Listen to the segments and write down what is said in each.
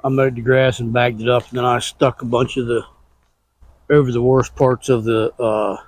I mowed the grass and bagged it up, and then I stuck a bunch of the over the worst parts of the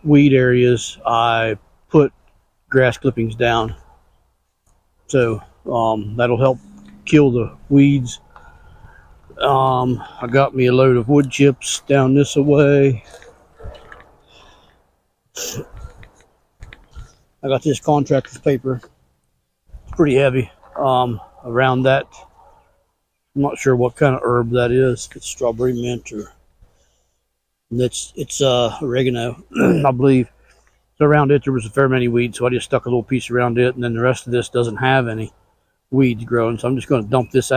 weed areas. I put grass clippings down, so that'll help kill the weeds. I got me a load of wood chips down this way. I got this contractor's paper. It's pretty heavy. Around that, I'm not sure what kind of herb that is. If it's strawberry mint or it's oregano, I believe. So around it there was a fair many weeds, so I just stuck a little piece around it, and then the rest of this doesn't have any weeds growing. So I'm just going to dump this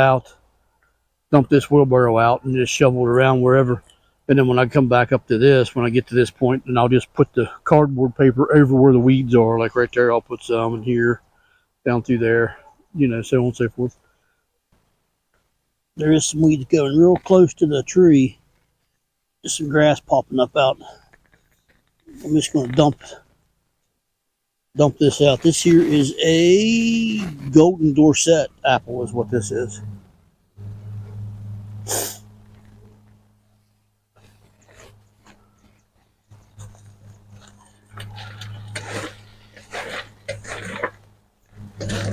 wheelbarrow out, and just shovel it around wherever. And then when I come back up to this, when I get to this point, then I'll just put the cardboard paper over where the weeds are, like right there. I'll put some in here, down through there, you know, so on and so forth. There is some weeds going real close to the tree. Just some grass popping up out. I'm just going to dump this out. This here is a golden Dorset apple is what this is.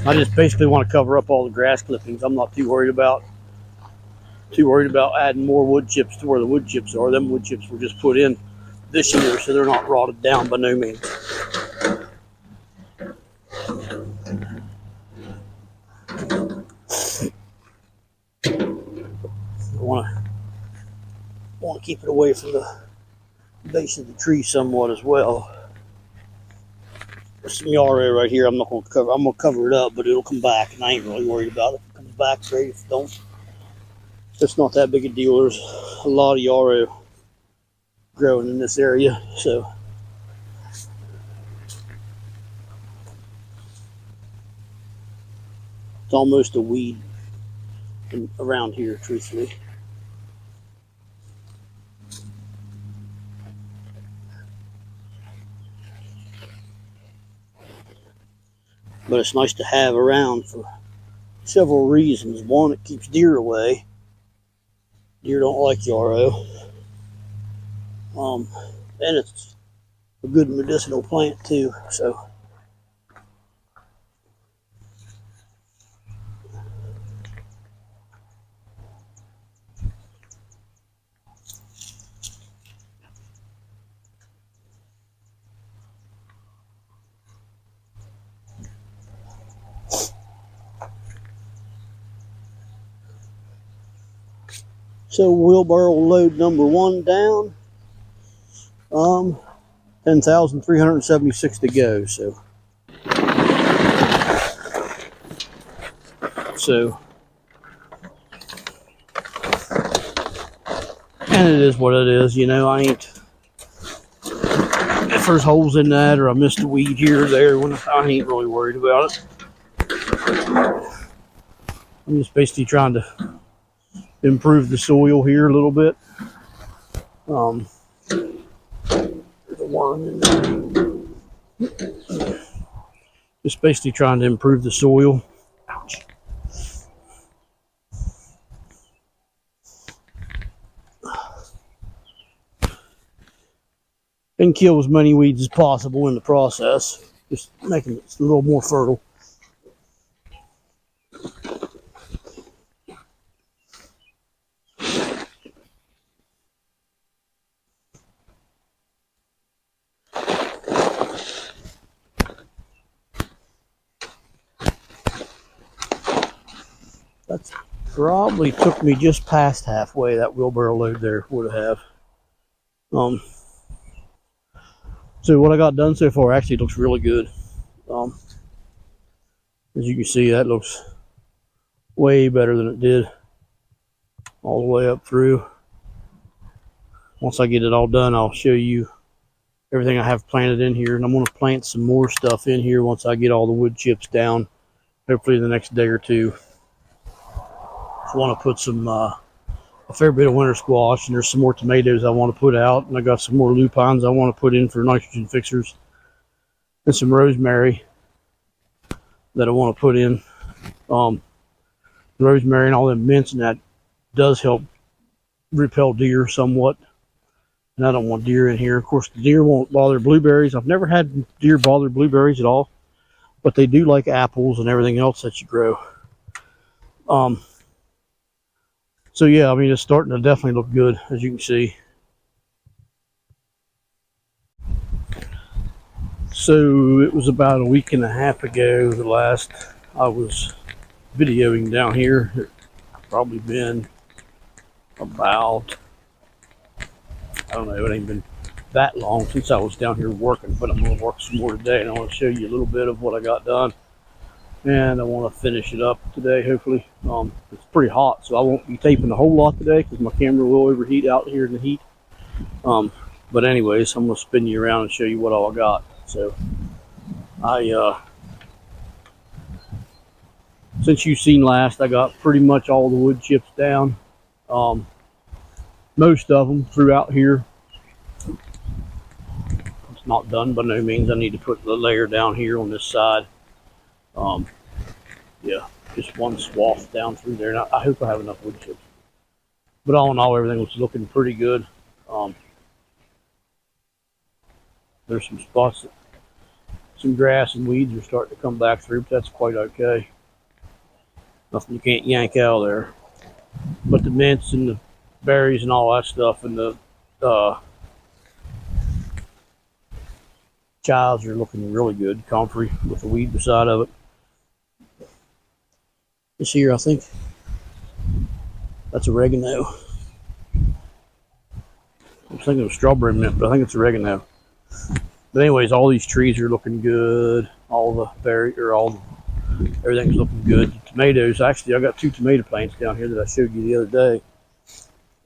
I just basically want to cover up all the grass clippings. I'm not too worried about adding more wood chips to where the wood chips are. Them wood chips were just put in this year, so they're not rotted down by no means. I want to keep it away from the base of the tree somewhat as well. There's some yarrow right here. I'm going to cover it up, but it'll come back, and I ain't really worried about it. If it comes back, great. If it don't, it's not that big a deal. There's a lot of yarrow growing in this area, so it's almost a weed around here, truthfully. But it's nice to have around for several reasons. One, it keeps deer away. Deer don't like yarrow. And it's a good medicinal plant too, so. So wheelbarrow load number 1 down. 10,376 to go. So, and it is what it is. You know, I ain't. If there's holes in that, or I missed a weed here or there, I ain't really worried about it. I'm just basically trying to improve the soil here a little bit. There's a worm in there. Just basically trying to improve the soil. Ouch. And kill as many weeds as possible in the process. Just making it a little more fertile. That's probably took me just past halfway, that wheelbarrow load there would have. So what I got done so far actually looks really good. As you can see, that looks way better than it did all the way up through. Once I get it all done, I'll show you everything I have planted in here, and I'm going to plant some more stuff in here once I get all the wood chips down, hopefully the next day or two. I want to put some a fair bit of winter squash, and there's some more tomatoes I want to put out, and I got some more lupines I want to put in for nitrogen fixers, and some rosemary that I want to put in. The rosemary and all them mints, and that does help repel deer somewhat. And I don't want deer in here. Of course, the deer won't bother blueberries. I've never had deer bother blueberries at all, but they do like apples and everything else that you grow. So yeah, I mean, it's starting to definitely look good, as you can see. So it was about a week and a half ago the last I was videoing down here. It's probably been about, I don't know, it ain't been that long since I was down here working, but I'm going to work some more today, and I want to show you a little bit of what I got done. And I want to finish it up today, hopefully. It's pretty hot, so I won't be taping a whole lot today because my camera will overheat out here in the heat. But anyways, I'm going to spin you around and show you what all I got. So, since you've seen last, I got pretty much all the wood chips down. Most of them throughout here. It's not done by no means. I need to put the layer down here on this side. Yeah, just one swath down through there. And I hope I have enough wood chips. But all in all, everything was looking pretty good. There's some spots that some grass and weeds are starting to come back through, but that's quite okay. Nothing you can't yank out of there. But the mints and the berries and all that stuff and the chives are looking really good, comfrey with the weed beside of it. This here, I think that's oregano. I'm thinking of strawberry mint, but I think it's oregano. But anyways, all these trees are looking good. All the everything's looking good. The tomatoes, actually, I got 2 tomato plants down here that I showed you the other day.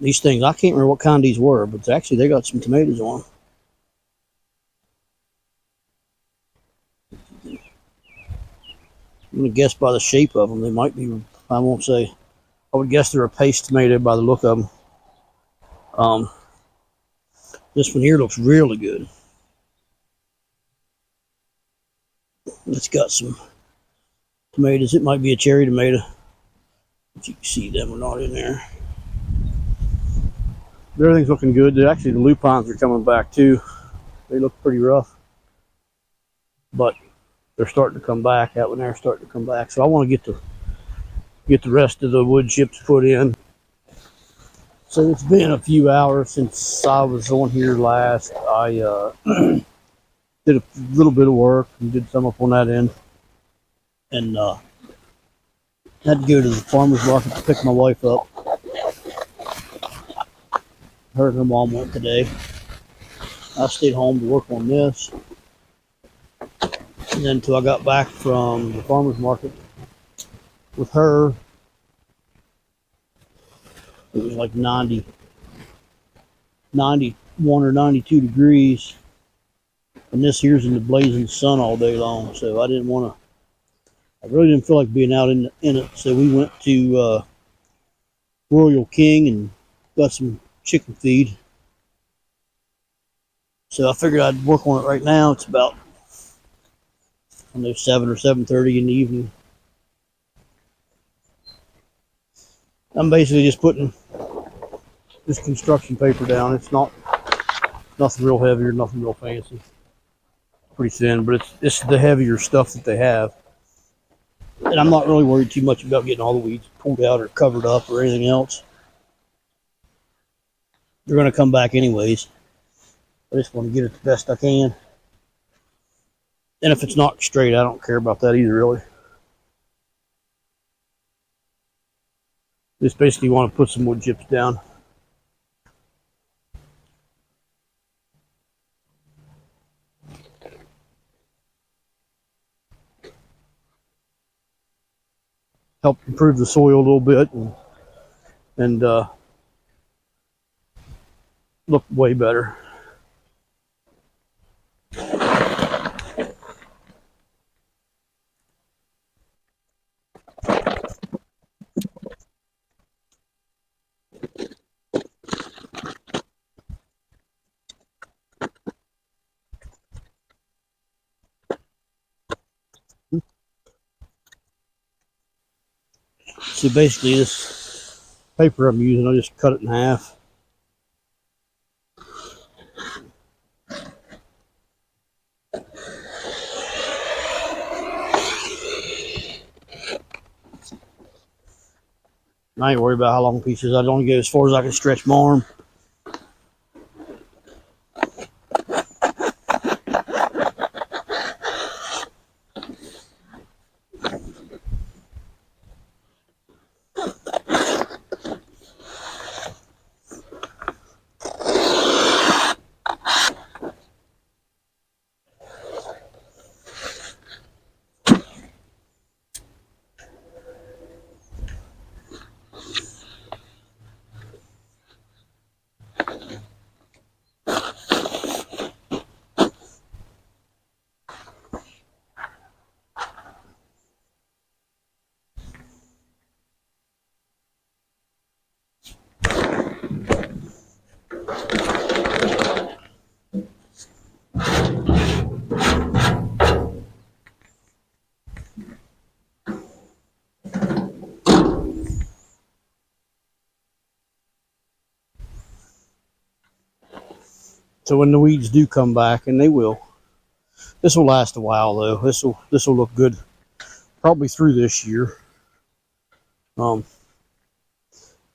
These things, I can't remember what kind these were, but actually they got some tomatoes on them. I'm going to guess by the shape of them, they might be, I won't say, I would guess they're a paste tomato by the look of them. This one here looks really good. It's got some tomatoes. It might be a cherry tomato. If you can see them or not in there. Everything's looking good. Actually, the lupines are coming back too. They look pretty rough, but they're starting to come back. That one there's starting to come back. So I want to get the rest of the wood chips put in. So it's been a few hours since I was on here last. I did a little bit of work and did some up on that end, and had to go to the farmer's market to pick my wife up. Her and her mom went today. I stayed home to work on this. And then until I got back from the farmer's market with her, it was like 91 or 92 degrees. And this here's in the blazing sun all day long. So I really didn't feel like being out in it. So we went to Royal King and got some chicken feed. So I figured I'd work on it right now. It's about, I don't know, 7 or 7:30 in the evening. I'm basically just putting this construction paper down. It's not nothing real heavy or nothing real fancy. Pretty thin, but it's the heavier stuff that they have. And I'm not really worried too much about getting all the weeds pulled out or covered up or anything else. They're going to come back anyways. I just want to get it the best I can. And if it's not straight, I don't care about that either, really. Just basically want to put some wood chips down. Help improve the soil a little bit and look way better. So basically this paper I'm using, I'll just cut it in half. I ain't worried about how long pieces. I'd only go as far as I can stretch my arm. So when the weeds do come back, and they will, this will last a while though. This will look good probably through this year. But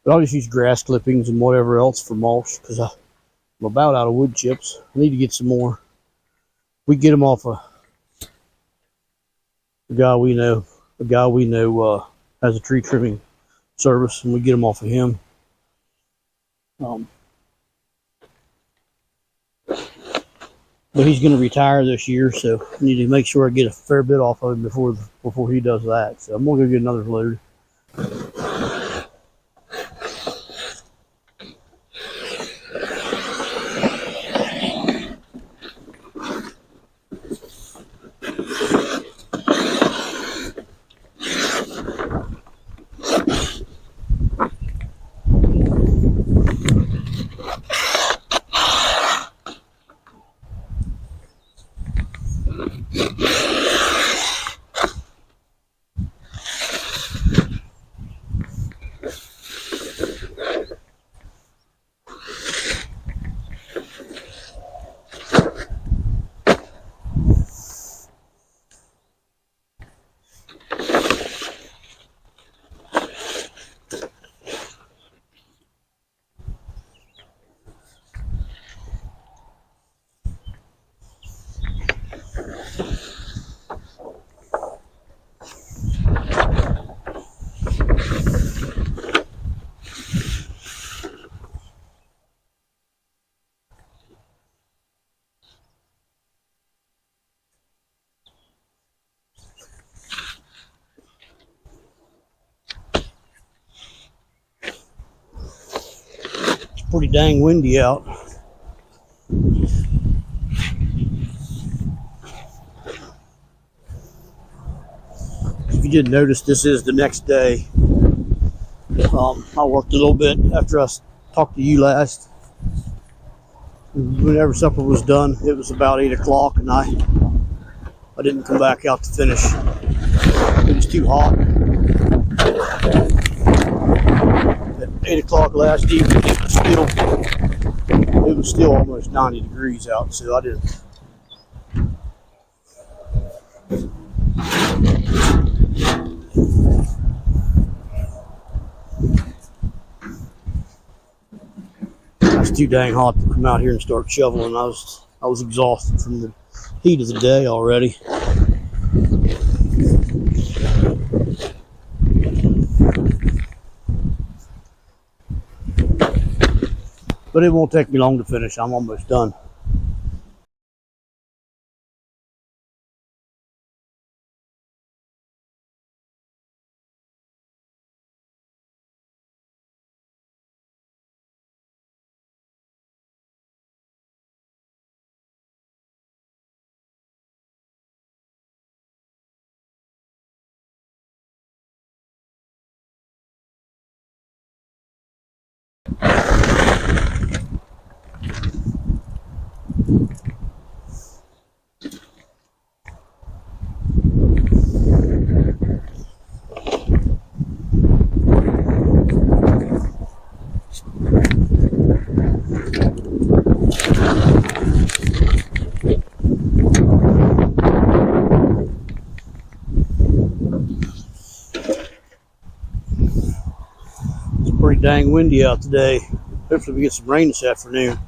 I'll just use grass clippings and whatever else for mulch because I'm about out of wood chips. I need to get some more. We get them off a guy we know. A guy we know has a tree trimming service, and we get them off of him. But he's going to retire this year, so I need to make sure I get a fair bit off of him before he does that. So I'm going to go get another load. Pretty dang windy out. If you didn't notice, this is the next day. I worked a little bit after I talked to you last. Whenever supper was done, it was about 8 o'clock, and I didn't come back out to finish. It was too hot. At 8 o'clock last evening, it was still almost 90 degrees out, so I didn't. It's too dang hot to come out here and start shoveling. I was exhausted from the heat of the day already. But it won't take me long to finish. I'm almost done. dang windy out today. Hopefully we get some rain this afternoon.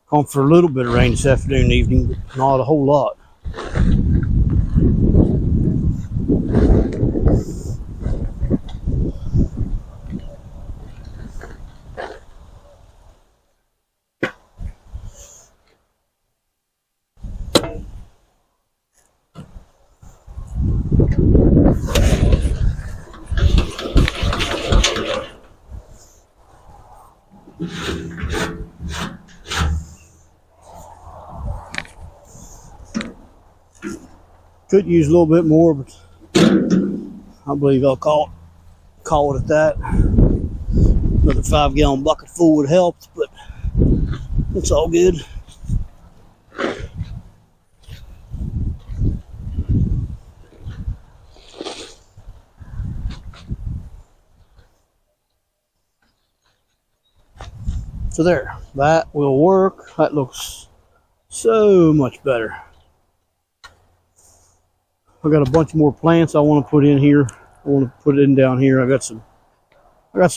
Calling for a little bit of rain this afternoon and evening, but not a whole lot. Could use a little bit more, but I believe I'll call it at that. Another 5-gallon bucket full would help, but it's all good. So there, that will work. That looks so much better. I got a bunch more plants I want to put in here. I want to put it in down here. I got some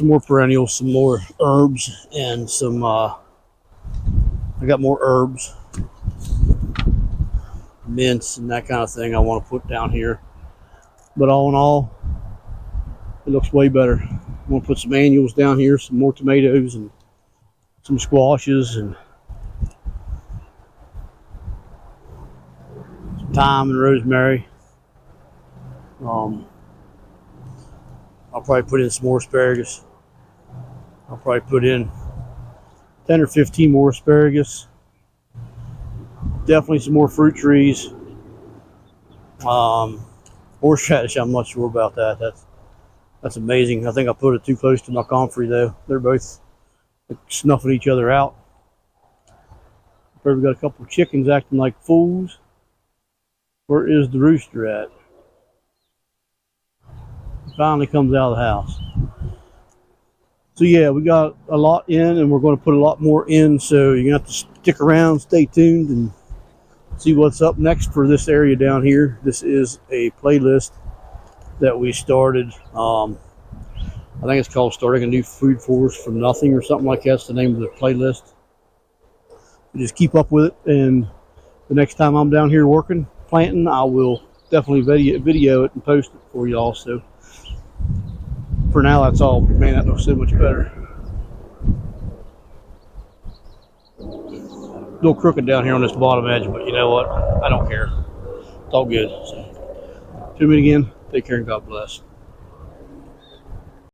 more perennials, some more herbs, and some I got more herbs, mints, and that kind of thing I want to put down here. But all in all, it looks way better. I want to put some annuals down here, some more tomatoes, and some squashes, and some thyme and rosemary. I'll probably put in some more asparagus. I'll probably put in 10 or 15 more asparagus. Definitely some more fruit trees. Horseradish, I'm not sure about that. That's amazing. I think I put it too close to my comfrey though. They're both snuffing each other out. Probably got a couple of chickens acting like fools. Where is the rooster at? Finally comes out of the house. So yeah, we got a lot in, and we're going to put a lot more in, so you're going to have to stick around, stay tuned, and see what's up next for this area down here. This is a playlist that we started. I think it's called Starting a New Food Forest from Nothing or something like that. That's the name of the playlist. So just keep up with it, and the next time I'm down here working, planting, I will definitely video it and post it for y'all. So for now, that's all. Man, that looks so much better. A little crooked down here on this bottom edge, but you know what? I don't care. It's all good. So, tune in again. Take care and God bless.